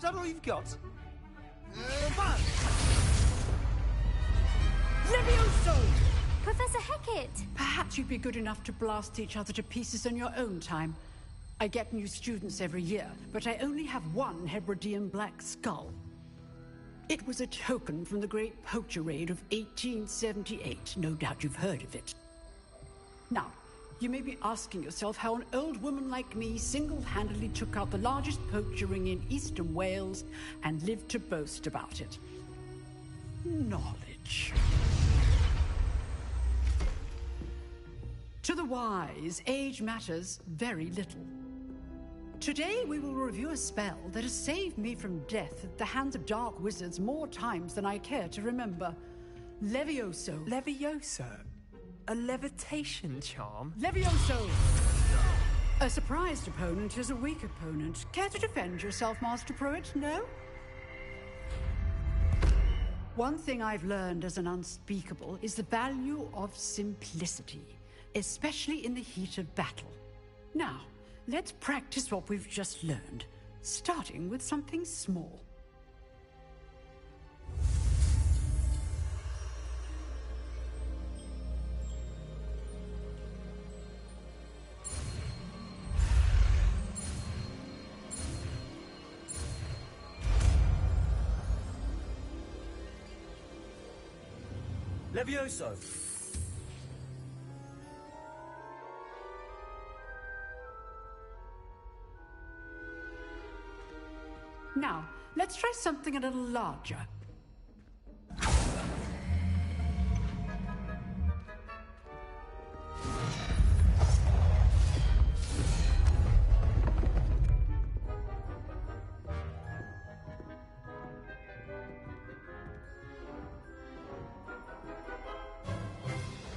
that all you've got? Levioso! Professor Hecat! Perhaps you'd be good enough to blast each other to pieces in your own time. I get new students every year, but I only have one Hebridean black skull. It was a token from the Great Poacher Raid of 1878. No doubt you've heard of it. Now, you may be asking yourself how an old woman like me single-handedly took out the largest poacher ring in eastern Wales and lived to boast about it. Knowledge. To the wise, age matters very little. Today we will review a spell that has saved me from death at the hands of dark wizards more times than I care to remember. Levioso. Levioso? A levitation charm? Levioso! A surprised opponent is a weak opponent. Care to defend yourself, Master Pruitt? No? One thing I've learned as an unspeakable is the value of simplicity, especially in the heat of battle. Now, let's practice what we've just learned, starting with something small. Levioso! Now, let's try something a little larger.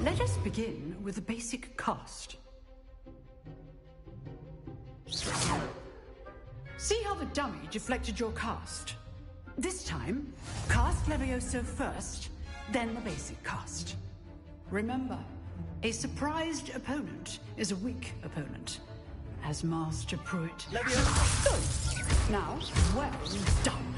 Let us begin with the basic cast. See how the dummy deflected your cast? This time, cast Levioso first, then the basic cast. Remember, a surprised opponent is a weak opponent. As Master Pruitt... Levioso! Good! Now, well done.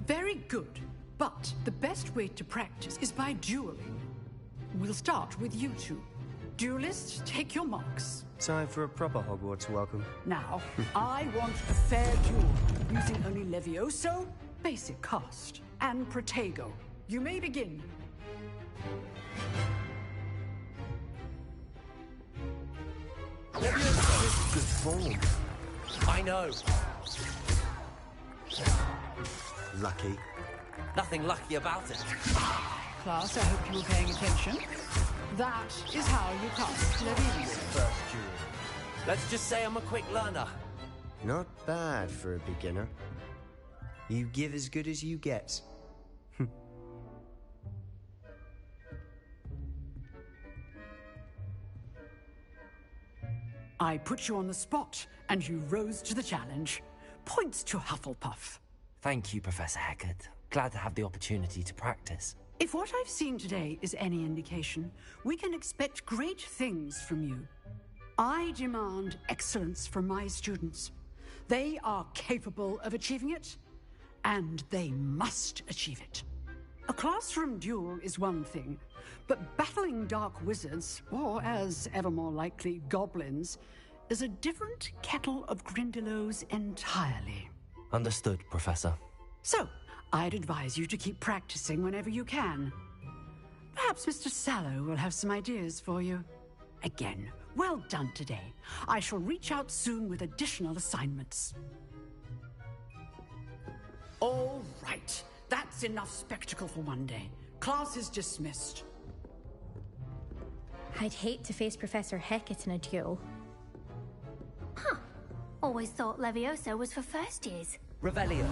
Very good. But the best way to practice is by dueling. We'll start with you two. Duelists, take your marks. Time for a proper Hogwarts welcome. Now, I want a fair duel, using only Levioso, basic cast, and Protego. You may begin. Levioso! Good form. I know. Lucky. Nothing lucky about it. Class, I hope you were paying attention. That is how you cast Levioso. First duel. Let's just say I'm a quick learner. Not bad for a beginner. You give as good as you get. I put you on the spot, and you rose to the challenge. Points to Hufflepuff. Thank you, Professor Hecat. Glad to have the opportunity to practice. If what I've seen today is any indication, we can expect great things from you. I demand excellence from my students. They are capable of achieving it, and they must achieve it. A classroom duel is one thing, but battling dark wizards, or as ever more likely, goblins, is a different kettle of Grindylows entirely. Understood, Professor. So, I'd advise you to keep practicing whenever you can. Perhaps Mr. Sallow will have some ideas for you. Again, well done today. I shall reach out soon with additional assignments. All right. That's enough spectacle for one day. Class is dismissed. I'd hate to face Professor Hecat in a duel. Huh. Always thought Levioso was for first years. Revelio.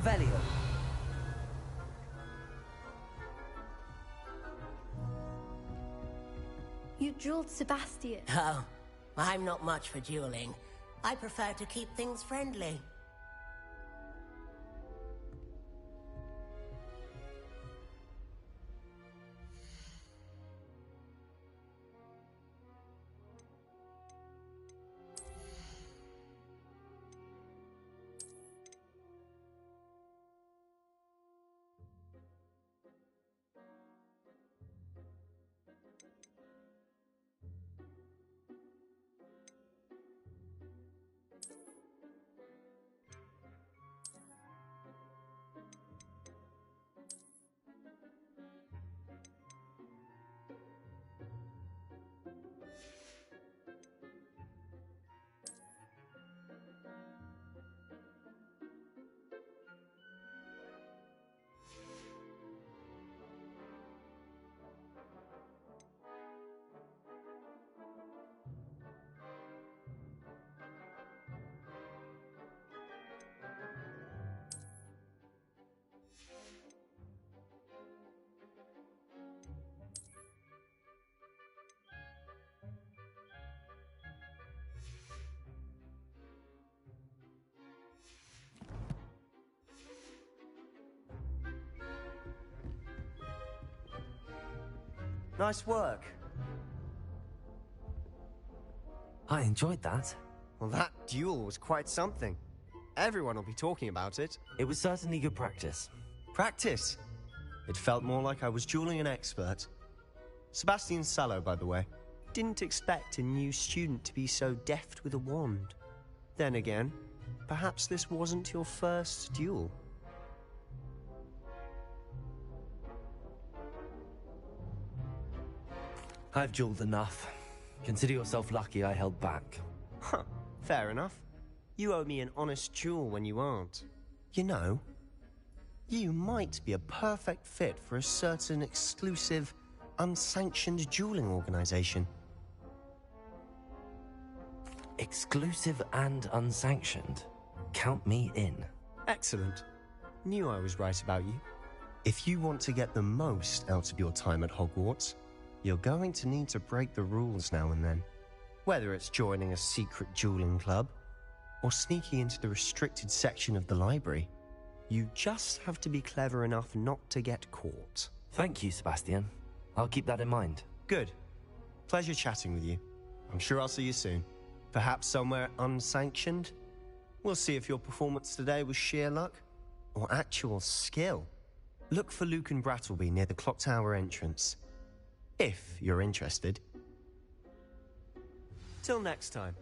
Revelio. You dueled Sebastian. Oh, I'm not much for dueling. I prefer to keep things friendly. Nice work. I enjoyed that. Well, that duel was quite something. Everyone will be talking about it. It was certainly good practice. Practice. It felt more like I was dueling an expert. Sebastian Sallow, by the way. Didn't expect a new student to be so deft with a wand. Then again, perhaps this wasn't your first duel. I've dueled enough. Consider yourself lucky I held back. Huh, fair enough. You owe me an honest duel when you aren't. You know, you might be a perfect fit for a certain exclusive, unsanctioned dueling organization. Exclusive and unsanctioned. Count me in. Excellent. Knew I was right about you. If you want to get the most out of your time at Hogwarts, you're going to need to break the rules now and then. Whether it's joining a secret dueling club, or sneaking into the restricted section of the library, you just have to be clever enough not to get caught. Thank you, Sebastian. I'll keep that in mind. Good. Pleasure chatting with you. I'm sure I'll see you soon. Perhaps somewhere unsanctioned? We'll see if your performance today was sheer luck, or actual skill. Look for Luke and Brattleby near the clock tower entrance. If you're interested. Till next time.